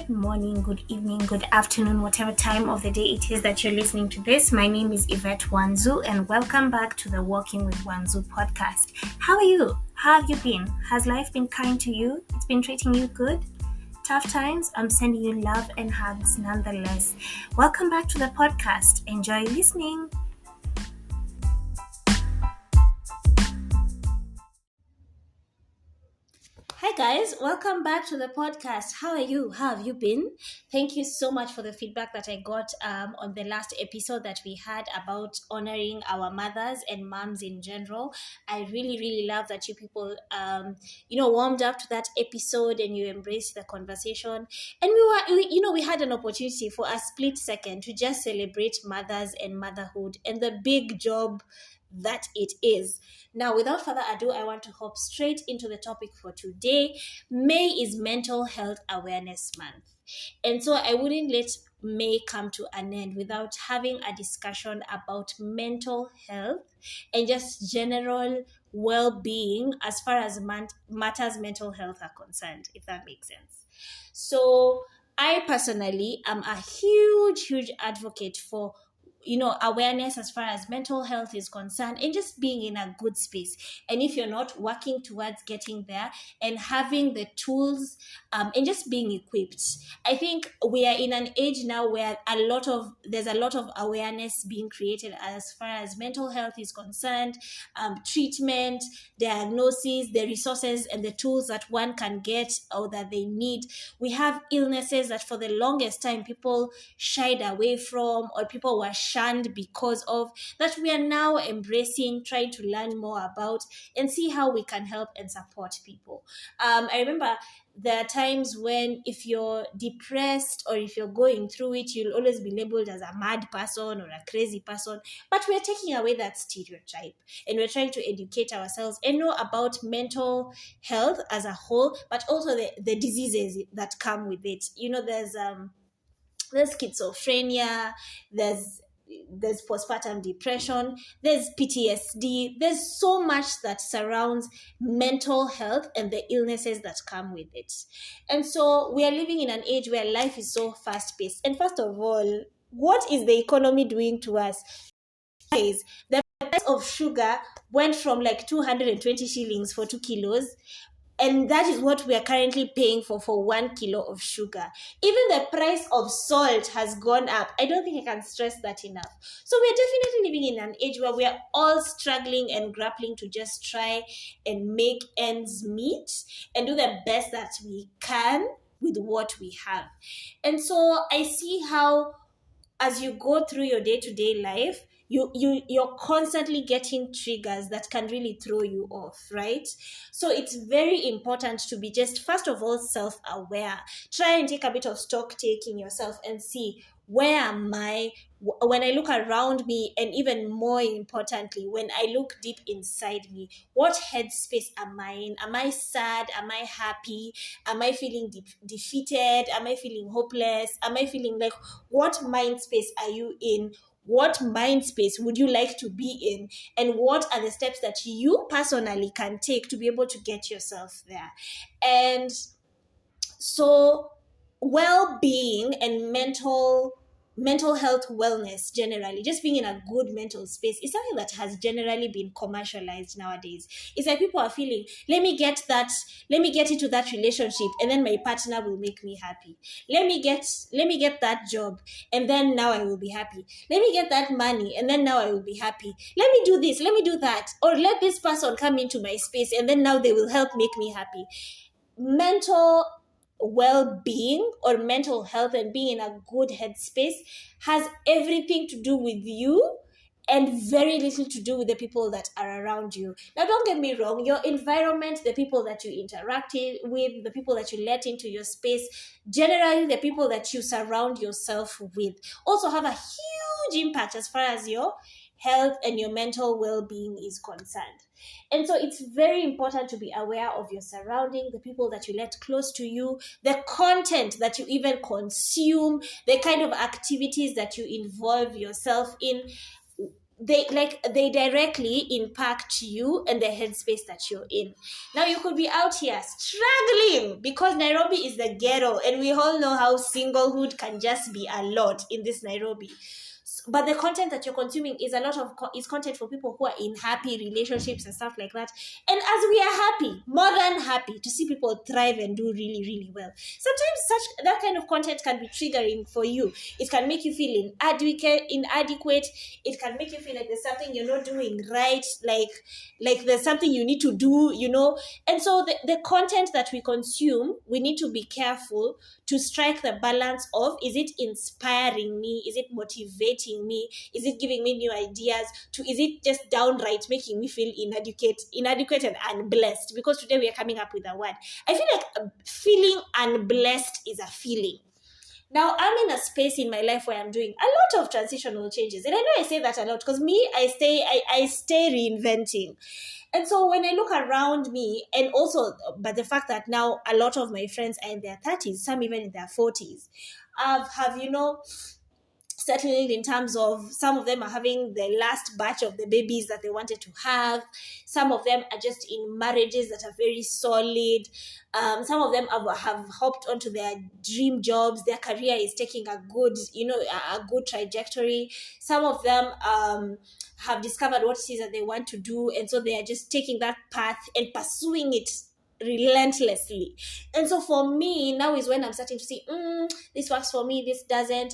Good morning, good evening, good afternoon, whatever time of the day it is that you're listening to this. My name is Yvette Wanzu, and welcome back to the Walking with Wanzu podcast. How are you? How have you been? Has life been kind to you? It's been treating you good? Tough times? I'm sending you love and hugs nonetheless. Welcome back to the podcast. Enjoy listening. Hi guys, welcome back to the podcast. How are you? How have you been? Thank you so much for the feedback that I got on the last episode that we had about honoring our mothers and moms in general. I really love that you people warmed up to that episode and you embraced the conversation. And we had an opportunity for a split second to just celebrate mothers and motherhood and the big job that it is. Now, without further ado, I want to hop straight into the topic for today. May is Mental Health Awareness Month. And so I wouldn't let May come to an end without having a discussion about mental health and just general well-being as far as matters mental health are concerned, if that makes sense. So I personally am a huge advocate for awareness as far as mental health is concerned and just being in a good space. And if you're not working towards getting there and having the tools and just being equipped, I think we are in an age now where there's a lot of awareness being created as far as mental health is concerned, treatment, diagnosis, the resources and the tools that one can get or that they need. We have illnesses that for the longest time people shied away from or people were shunned because of, that we are now embracing, trying to learn more about and see how we can help and support people. I remember there are times when if you're depressed or if you're going through it, you'll always be labeled as a mad person or a crazy person. But we're taking away that stereotype and we're trying to educate ourselves and know about mental health as a whole, but also the diseases that come with it. There's schizophrenia, there's postpartum depression, there's PTSD, there's so much that surrounds mental health and the illnesses that come with it. And so we are living in an age where life is so fast-paced. And first of all, what is the economy doing to us? The price of sugar went from like 220 shillings for 2 kilos, and that is what we are currently paying for 1 kilo of sugar. Even the price of salt has gone up. I don't think I can stress that enough. So we're definitely living in an age where we are all struggling and grappling to just try and make ends meet and do the best that we can with what we have. And so I see how as you go through your day-to-day life, you're constantly getting triggers that can really throw you off, right? So it's very important to be just, first of all, self-aware. Try and take a bit of stock taking yourself and see, where am I when I look around me, and even more importantly, when I look deep inside me, what headspace am I in? Am I sad? Am I happy? Am I feeling defeated? Am I feeling hopeless? Am I feeling like, what mind space are you in? What mind space would you like to be in? And what are the steps that you personally can take to be able to get yourself there? And so well-being and mental health wellness generally, just being in a good mental space, is something that has generally been commercialized nowadays. It's like people are feeling, let me get into that relationship and then my partner will make me happy. Let me get that job and then now I will be happy. Let me get that money and then now I will be happy. Let me do this, let me do that, or let this person come into my space and then now they will help make me happy. Mental well-being or mental health and being in a good headspace has everything to do with you and very little to do with the people that are around you. Now, don't get me wrong, your environment, the people that you interact with, the people that you let into your space, generally the people that you surround yourself with, also have a huge impact as far as your health and your mental well-being is concerned. And so it's very important to be aware of your surrounding, the people that you let close to you, the content that you even consume, the kind of activities that you involve yourself in. they directly impact you and the headspace that you're in. Now you could be out here struggling because Nairobi is the ghetto, and we all know how singlehood can just be a lot in this Nairobi. But the content that you're consuming is a lot of is content for people who are in happy relationships and stuff like that. And as we are happy, more than happy to see people thrive and do really, really well, sometimes such that kind of content can be triggering for you. It can make you feel inadequate. It can make you feel like there's something you're not doing right, like there's something you need to do, And so the content that we consume, we need to be careful to strike the balance of, is it inspiring me? Is it motivating me? Is it giving me new ideas? Is it just downright making me feel inadequate and unblessed? Because today we are coming up with a word. I feel like feeling unblessed is a feeling. Now, I'm in a space in my life where I'm doing a lot of transitional changes. And I know I say that a lot because I stay reinventing. And so when I look around me, and also, but the fact that now a lot of my friends are in their 30s, some even in their 40s, have settled in terms of, some of them are having the last batch of the babies that they wanted to have. Some of them are just in marriages that are very solid. Some of them have hopped onto their dream jobs. Their career is taking a good trajectory. Some of them have discovered what it is that they want to do, and so they are just taking that path and pursuing it relentlessly. And so for me, now is when I'm starting to see, this works for me, this doesn't.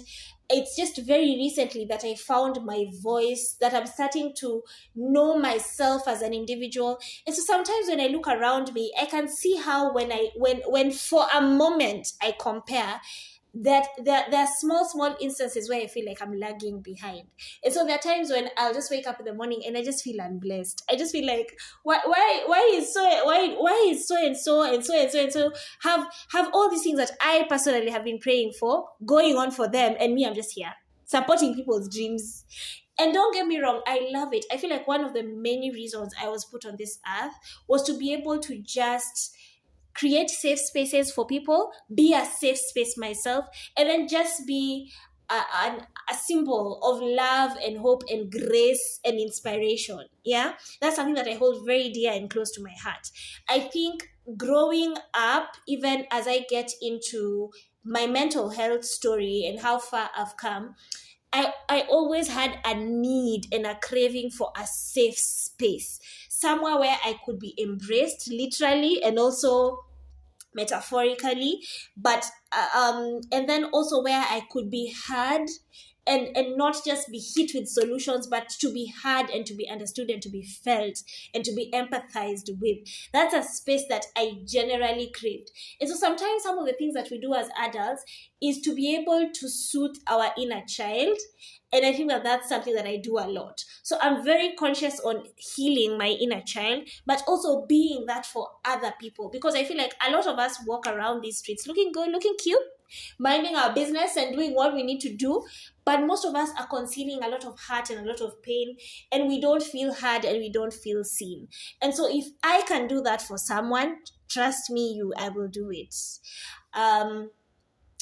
It's just very recently that I found my voice, that I'm starting to know myself as an individual. And so sometimes when I look around me, I can see how when for a moment I compare, that there are small instances where I feel like I'm lagging behind. And so there are times when I'll just wake up in the morning and I just feel unblessed. I just feel like, why is so and so have all these things that I personally have been praying for going on for them, and me, I'm just here supporting people's dreams. And don't get me wrong, I love it. I feel like one of the many reasons I was put on this earth was to be able to just create safe spaces for people, be a safe space myself, and then just be a symbol of love and hope and grace and inspiration. Yeah, that's something that I hold very dear and close to my heart. I think growing up, even as I get into my mental health story and how far I've come, I always had a need and a craving for a safe space, somewhere where I could be embraced literally and also metaphorically, but and then also where I could be heard, and not just be hit with solutions, but to be heard and to be understood and to be felt and to be empathized with. That's a space that I generally craved. And so sometimes some of the things that we do as adults is to be able to soothe our inner child. And I think that that's something that I do a lot. So I'm very conscious on healing my inner child, but also being that for other people. Because I feel like a lot of us walk around these streets looking good, looking cute, minding our business and doing what we need to do. But most of us are concealing a lot of hurt and a lot of pain, and we don't feel heard and we don't feel seen. And so if I can do that for someone, trust me, I will do it.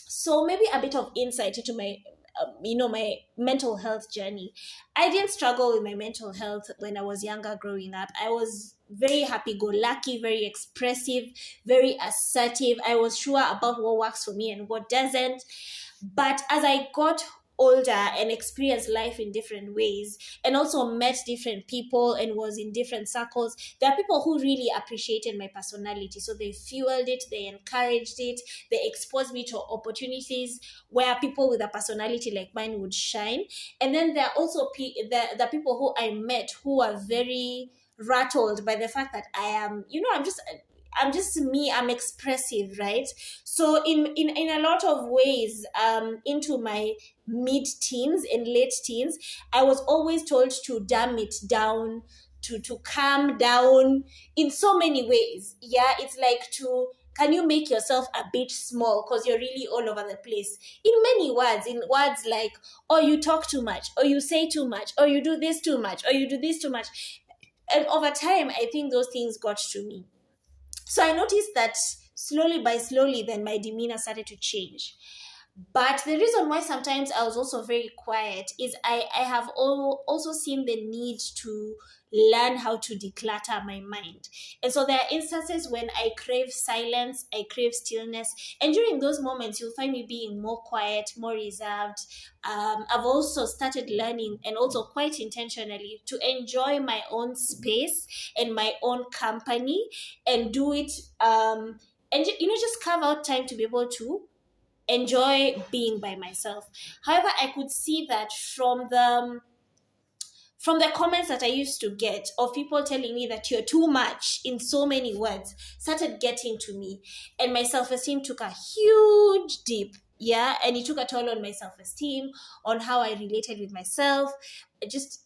So maybe a bit of insight into my mental health journey. I didn't struggle with my mental health when I was younger growing up. I was very happy-go-lucky, very expressive, very assertive. I was sure about what works for me and what doesn't. But as I got older and experienced life in different ways, and also met different people and was in different circles, there are people who really appreciated my personality. So they fueled it, they encouraged it, they exposed me to opportunities where people with a personality like mine would shine. And then there are also the people who I met who are very rattled by the fact that I am, I'm just me, I'm expressive, right? So in a lot of ways, into my mid-teens and late teens, I was always told to dumb it down, to calm down in so many ways. Yeah, it's like can you make yourself a bit small because you're really all over the place? In many words, in words like, oh, you talk too much, or you say too much, or you do this too much, or you do this too much. And over time, I think those things got to me. So I noticed that slowly, then my demeanor started to change. But the reason why sometimes I was also very quiet is I have also seen the need to learn how to declutter my mind. And so there are instances when I crave silence, I crave stillness. And during those moments, you'll find me being more quiet, more reserved. I've also started learning, and also quite intentionally, to enjoy my own space and my own company, and do it, and just carve out time to be able to enjoy being by myself. However, I could see that from the comments that I used to get of people telling me that you're too much in so many words started getting to me, and my self-esteem took a huge dip. Yeah, and it took a toll on my self-esteem, on how I related with myself. Just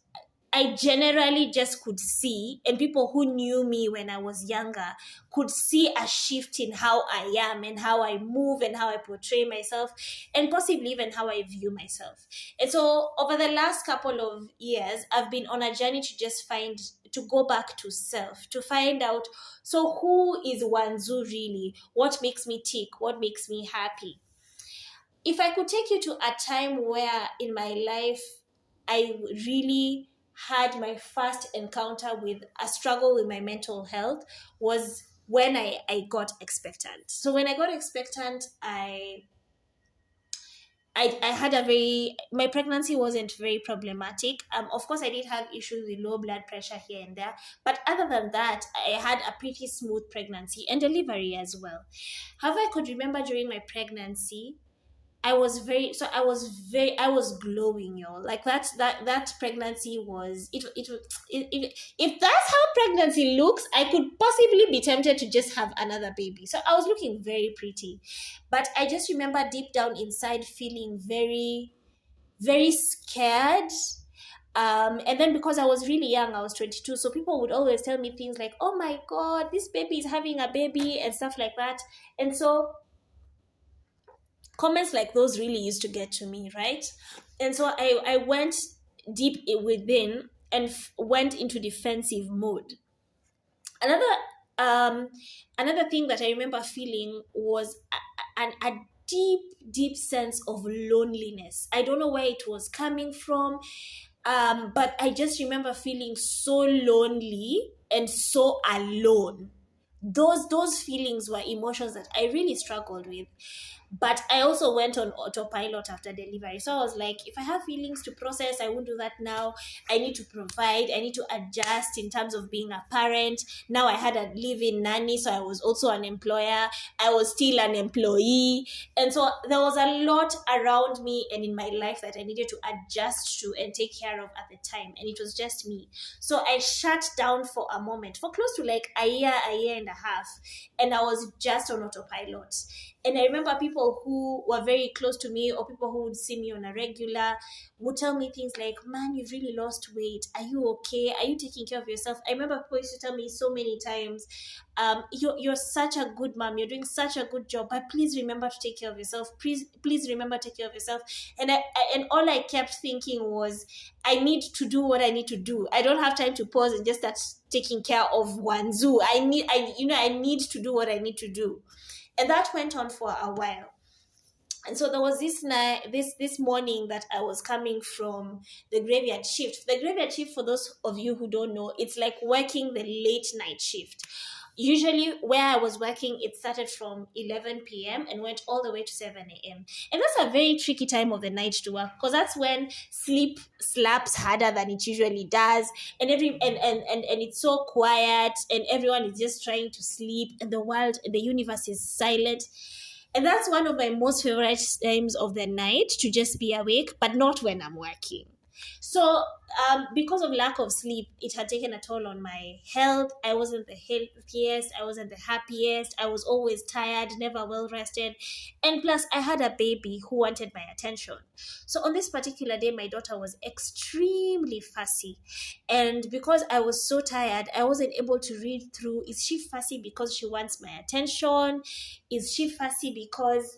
I generally just could see, and people who knew me when I was younger could see a shift in how I am and how I move and how I portray myself, and possibly even how I view myself. And so over the last couple of years, I've been on a journey to just to go back to self, to find out, so who is Wanzu really? What makes me tick? What makes me happy? If I could take you to a time where in my life I really had my first encounter with a struggle with my mental health, was when I got expectant. So when I got expectant, I had my pregnancy wasn't very problematic. Of course, I did have issues with low blood pressure here and there, but other than that, I had a pretty smooth pregnancy and delivery as well. However, I could remember during my pregnancy, I was glowing, y'all. Like that pregnancy was if that's how pregnancy looks, I could possibly be tempted to just have another baby. So I was looking very pretty. But I just remember deep down inside feeling very, very scared. And then because I was really young, I was 22, so people would always tell me things like, oh my God, this baby is having a baby and stuff like that. And so comments like those really used to get to me, right? And so I went deep within and went into defensive mode. Another um another thing that I remember feeling was a deep, deep sense of loneliness. I don't know where it was coming from, but I just remember feeling so lonely and so alone. Those feelings were emotions that I really struggled with. But I also went on autopilot after delivery. So I was like, if I have feelings to process, I won't do that now. I need to provide, I need to adjust in terms of being a parent. Now I had a live-in nanny, so I was also an employer. I was still an employee. And so there was a lot around me and in my life that I needed to adjust to and take care of at the time. And it was just me. So I shut down for a moment, for close to like a year and a half. And I was just on autopilot. And I remember people who were very close to me, or people who would see me on a regular, would tell me things like, man, you've really lost weight. Are you okay? Are you taking care of yourself? I remember people used to tell me so many times, you're such a good mom. You're doing such a good job. But please remember to take care of yourself. Please remember to take care of yourself. And all I kept thinking was, I need to do what I need to do. I don't have time to pause and just start taking care of Wanzu. I need to do what I need to do. And that went on for a while. And so there was this night, this morning, that I was coming from the graveyard shift. The graveyard shift, for those of you who don't know, it's like working the late night shift. Usually where I was working, it started from 11 p.m. and went all the way to 7 a.m. And that's a very tricky time of the night to work, because that's when sleep slaps harder than it usually does. And it's so quiet, and everyone is just trying to sleep, and the universe is silent. And that's one of my most favorite times of the night, to just be awake, but not when I'm working. So, because of lack of sleep, it had taken a toll on my health. I wasn't the healthiest. I wasn't the happiest. I was always tired, never well rested. And plus, I had a baby who wanted my attention. So, on this particular day, my daughter was extremely fussy. And because I was so tired, I wasn't able to read through, is she fussy because she wants my attention? Is she fussy because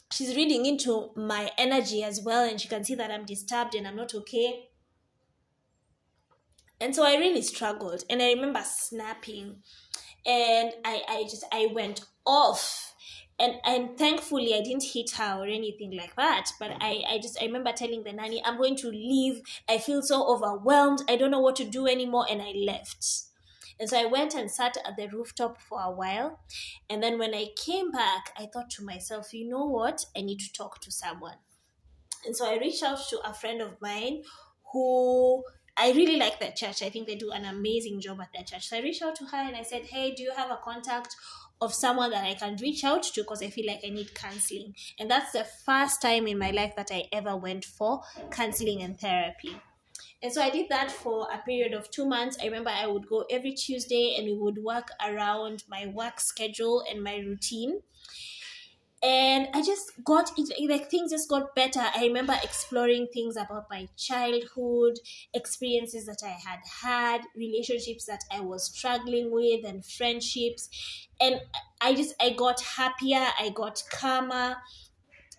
she's reading into my energy as well, and she can see that I'm disturbed and I'm not okay? And so I really struggled, and I remember snapping, and I went off. And thankfully I didn't hit her or anything like that, but I remember telling the nanny, I'm going to leave, I feel so overwhelmed, I don't know what to do anymore, and I left. And so I went and sat at the rooftop for a while, and then when I came back, I thought to myself, you know what, I need to talk to someone. And so I reached out to a friend of mine who I really like their church. I think they do an amazing job at their church. So I reached out to her and I said, hey, do you have a contact of someone that I can reach out to? Because I feel like I need counseling. And that's the first time in my life that I ever went for counseling and therapy. And so I did that for a period of 2 months. I remember I would go every Tuesday and we would work around my work schedule and my routine. And I just got it, like things just got better. I remember exploring things about my childhood, experiences that I had, relationships that I was struggling with, and friendships. And I got happier, I got calmer,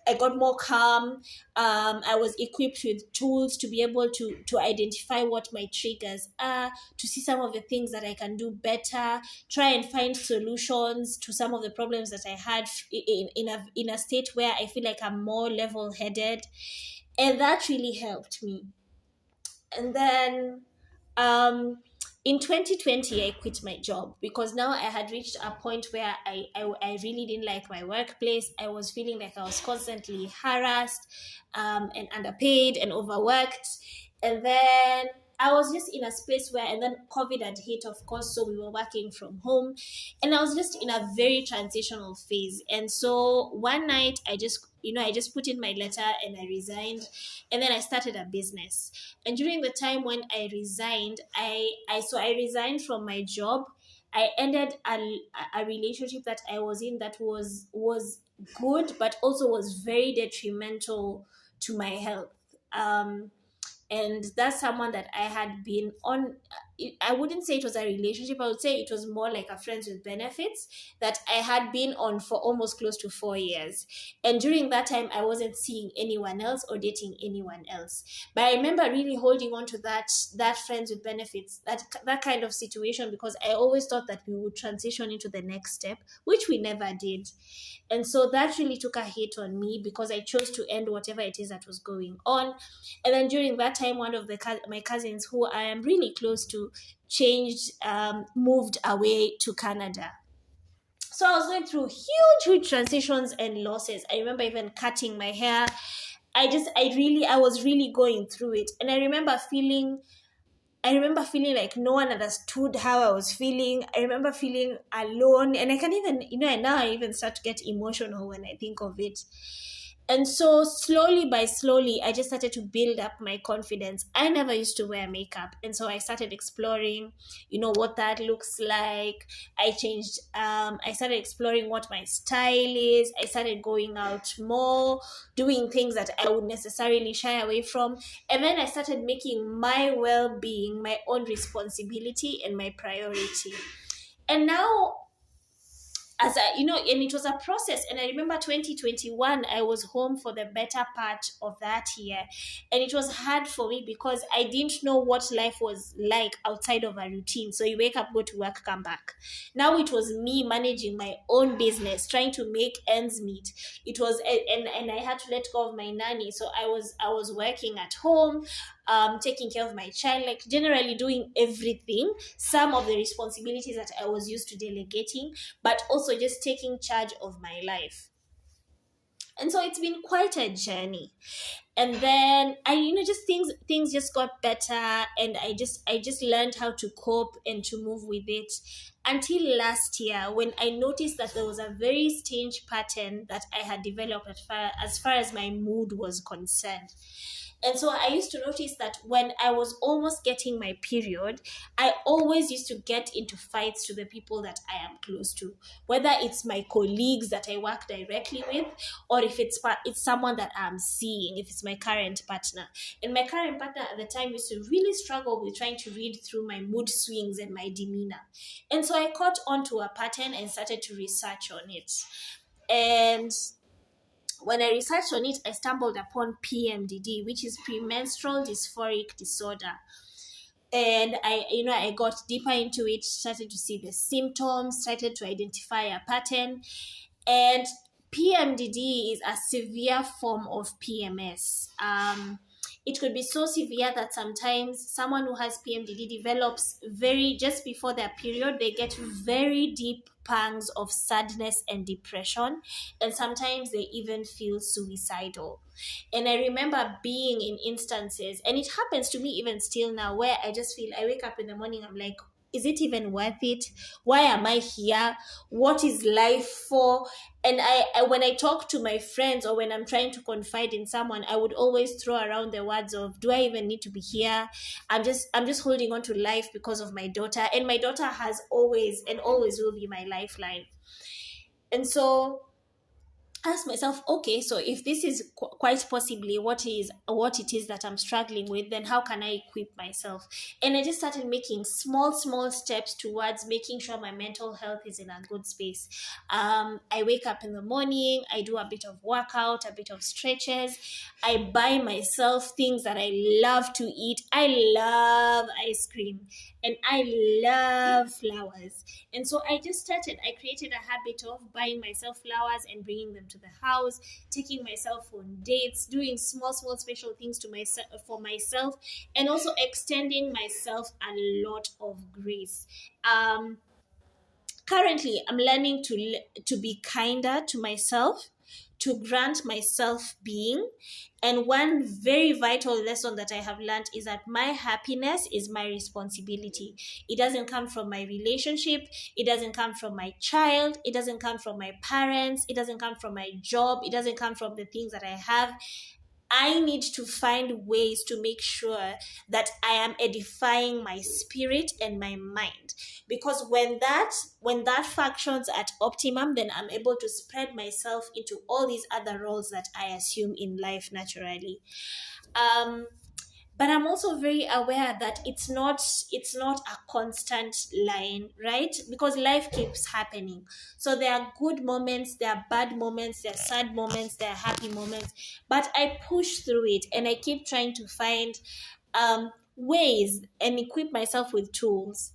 I got more calm. I was equipped with tools to be able to identify what my triggers are, to see some of the things that I can do better, try and find solutions to some of the problems that I had in a state where I feel like I'm more level-headed. And that really helped me. And then um, in 2020, I quit my job because now I had reached a point where I really didn't like my workplace. I was feeling like I was constantly harassed and underpaid and overworked. And then I was just in a space where, and then COVID had hit, of course, so we were working from home. And I was just in a very transitional phase. And so one night, I just put in my letter and I resigned. And then I started a business. And during the time when I resigned, I resigned from my job. I ended a relationship that I was in that was good, but also was very detrimental to my health. And that's someone that I had been on. I wouldn't say it was a relationship, I would say it was more like a friends with benefits that I had been on for almost close to 4 years. And during that time I wasn't seeing anyone else or dating anyone else, but I remember really holding on to that friends with benefits, that kind of situation, because I always thought that we would transition into the next step, which we never did. And so that really took a hit on me because I chose to end whatever it is that was going on. And then during that time, one of my cousins, who I am really close to, moved away to Canada. So I was going through huge transitions and losses. I remember even cutting my hair. I was really going through it. And I remember feeling like no one understood how I was feeling. I remember feeling alone. And I can even, and now I even start to get emotional when I think of it. And so slowly by slowly, I just started to build up my confidence. I never used to wear makeup. And so I started exploring, what that looks like. I started exploring what my style is. I started going out more, doing things that I would necessarily shy away from. And then I started making my well-being my own responsibility and my priority. And now, and it was a process. And I remember 2021, I was home for the better part of that year. And it was hard for me because I didn't know what life was like outside of a routine. So you wake up, go to work, come back. Now it was me managing my own business, trying to make ends meet. It was, and I had to let go of my nanny. So I was working at home, taking care of my child, like generally doing everything, some of the responsibilities that I was used to delegating, but also just taking charge of my life. And so it's been quite a journey. And then just things just got better, and I just learned how to cope and to move with it, until last year when I noticed that there was a very strange pattern that I had developed as far as my mood was concerned. And so I used to notice that when I was almost getting my period, I always used to get into fights to the people that I am close to, whether it's my colleagues that I work directly with, or if it's someone that I'm seeing, if it's my current partner. And my current partner at the time used to really struggle with trying to read through my mood swings and my demeanor. And so I caught on to a pattern and started to research on it. And when I researched on it, I stumbled upon PMDD, which is premenstrual dysphoric disorder. And I got deeper into it, started to see the symptoms, started to identify a pattern. And PMDD is a severe form of PMS. It could be so severe that sometimes someone who has PMDD develops just before their period, they get very deep pangs of sadness and depression, and sometimes they even feel suicidal. And I remember being in instances, and it happens to me even still now, where I just feel, I wake up in the morning, I'm like, is it even worth it? Why am I here? What is life for? And when I talk to my friends, or when I'm trying to confide in someone, I would always throw around the words of, do I even need to be here? I'm just holding on to life because of my daughter, and my daughter has always and always will be my lifeline. And so ask myself, okay, so if this is quite possibly what it is that I'm struggling with, then how can I equip myself? And I just started making small steps towards making sure my mental health is in a good space. I wake up in the morning, I do a bit of workout, a bit of stretches, I buy myself things that I love to eat. I love ice cream and I love flowers. And so I created a habit of buying myself flowers and bringing them to the house, taking myself on dates, doing small special things for myself, and also extending myself a lot of grace. Currently, I'm learning to be kinder to myself, to grant myself being. And one very vital lesson that I have learned is that my happiness is my responsibility. It doesn't come from my relationship. It doesn't come from my child. It doesn't come from my parents. It doesn't come from my job. It doesn't come from the things that I have. I need to find ways to make sure that I am edifying my spirit and my mind. Because when that functions at optimum, then I'm able to spread myself into all these other roles that I assume in life naturally. But I'm also very aware that it's not a constant line, right? Because life keeps happening. So there are good moments, there are bad moments, there are sad moments, there are happy moments, but I push through it and I keep trying to find ways and equip myself with tools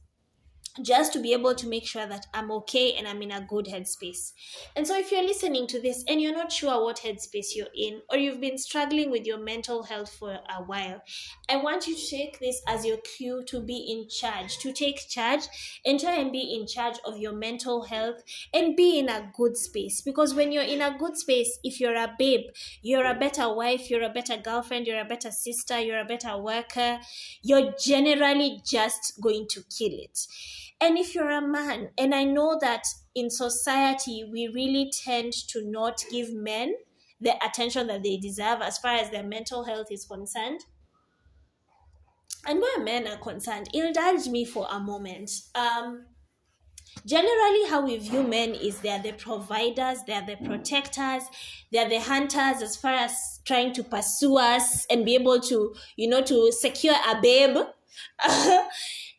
just to be able to make sure that I'm okay and I'm in a good headspace. And so if you're listening to this and you're not sure what headspace you're in, or you've been struggling with your mental health for a while, I want you to take this as your cue to be in charge, to take charge and try and be in charge of your mental health and be in a good space. Because when you're in a good space, if you're a babe, you're a better wife, you're a better girlfriend, you're a better sister, you're a better worker, you're generally just going to kill it. And if you're a man, and I know that in society, we really tend to not give men the attention that they deserve as far as their mental health is concerned. And where men are concerned, indulge me for a moment. Generally, how we view men is they're the providers, they're the protectors, they're the hunters as far as trying to pursue us and be able to, to secure a babe.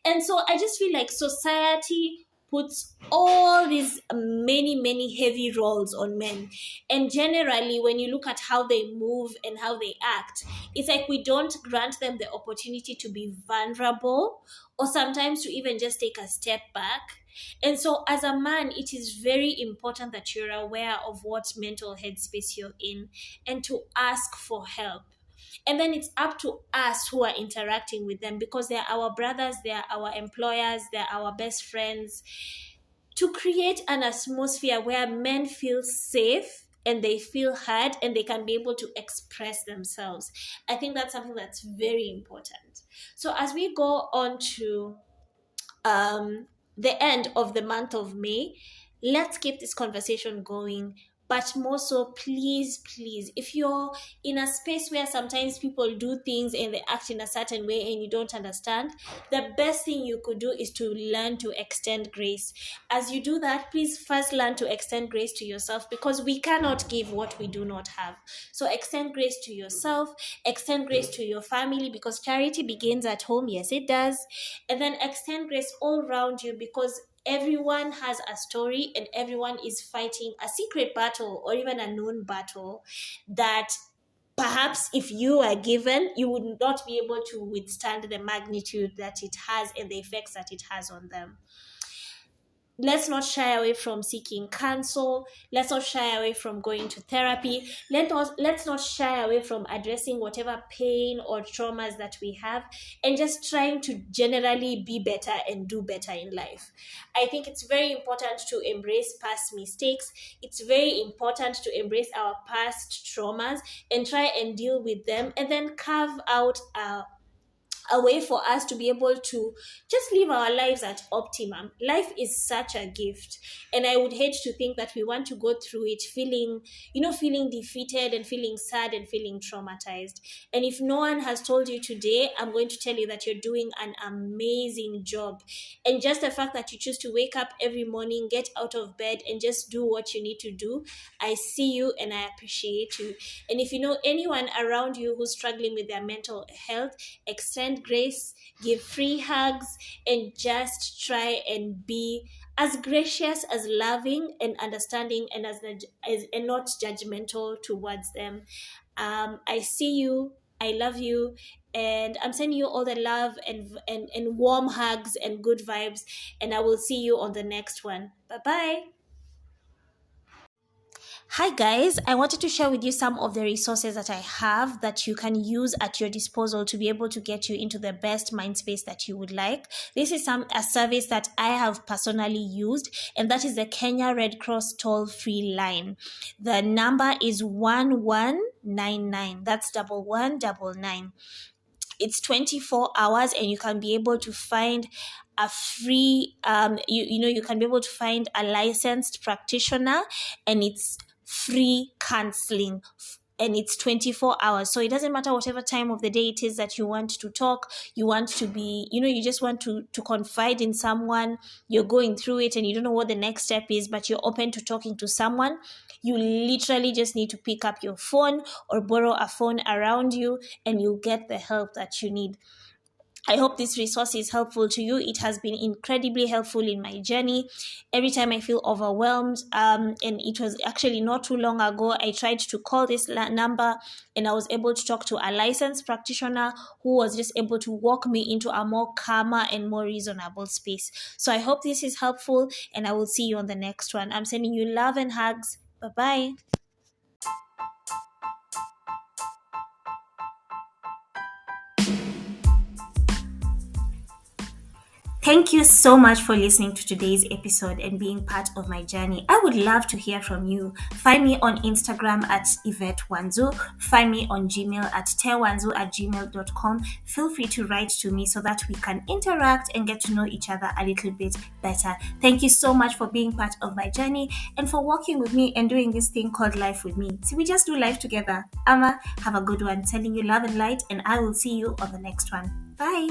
And so I just feel like society puts all these many heavy roles on men. And generally, when you look at how they move and how they act, it's like we don't grant them the opportunity to be vulnerable, or sometimes to even just take a step back. And so as a man, it is very important that you're aware of what mental headspace you're in and to ask for help. And then it's up to us who are interacting with them, because they're our brothers, they're our employers, they're our best friends, to create an atmosphere where men feel safe and they feel heard and they can be able to express themselves. I think that's something that's very important. So as we go on to the end of the month of May, let's keep this conversation going. But more so, please, if you're in a space where sometimes people do things and they act in a certain way and you don't understand, the best thing you could do is to learn to extend grace. As you do that, please first learn to extend grace to yourself, because we cannot give what we do not have. So extend grace to yourself, extend grace to your family, because charity begins at home. Yes, it does. And then extend grace all around you, because everyone has a story and everyone is fighting a secret battle or even a known battle that perhaps if you are given, you would not be able to withstand the magnitude that it has and the effects that it has on them. let's not shy away from seeking counsel. Let's not shy away from going to therapy. Let's not shy away from addressing whatever pain or traumas that we have, and just trying to generally be better and do better in life. I think it's very important to embrace past mistakes. It's very important to embrace our past traumas and try and deal with them, and then carve out a way for us to be able to just live our lives at optimum. Life is such a gift, and I would hate to think that we want to go through it feeling, feeling defeated and feeling sad and feeling traumatized. And if no one has told you today, I'm going to tell you that you're doing an amazing job. And just the fact that you choose to wake up every morning, get out of bed, and just do what you need to do, I see you and I appreciate you. And if you know anyone around you who's struggling with their mental health, extend grace, give free hugs, and just try and be as gracious, as loving and understanding, and and not judgmental towards them. I see you, I love you, and I'm sending you all the love and warm hugs and good vibes, and I will see you on the next one. Bye bye. Hi guys, I wanted to share with you some of the resources that I have that you can use at your disposal to be able to get you into the best mind space that you would like. This is a service that I have personally used, and that is the Kenya Red Cross toll-free line. The number is 1199. That's 1199. It's 24 hours, and you can be able to find a free you can be able to find a licensed practitioner, and it's free counseling, and it's 24 hours. So it doesn't matter whatever time of the day it is that you want to talk, you want to be, you just want to confide in someone, you're going through it and you don't know what the next step is, but you're open to talking to someone. You literally just need to pick up your phone or borrow a phone around you, and you'll get the help that you need. I hope this resource is helpful to you. It has been incredibly helpful in my journey. Every time I feel overwhelmed, and it was actually not too long ago, I tried to call this number, and I was able to talk to a licensed practitioner who was just able to walk me into a more calmer and more reasonable space. So I hope this is helpful, and I will see you on the next one. I'm sending you love and hugs. Bye-bye. Thank you so much for listening to today's episode and being part of my journey. I would love to hear from you. Find me on Instagram at Yvette Wanzu. Find me on Gmail at tewanzu@gmail.com. Feel free to write to me so that we can interact and get to know each other a little bit better. Thank you so much for being part of my journey and for walking with me and doing this thing called life with me. So we just do life together. Ama, have a good one. Sending you love and light, and I will see you on the next one. Bye.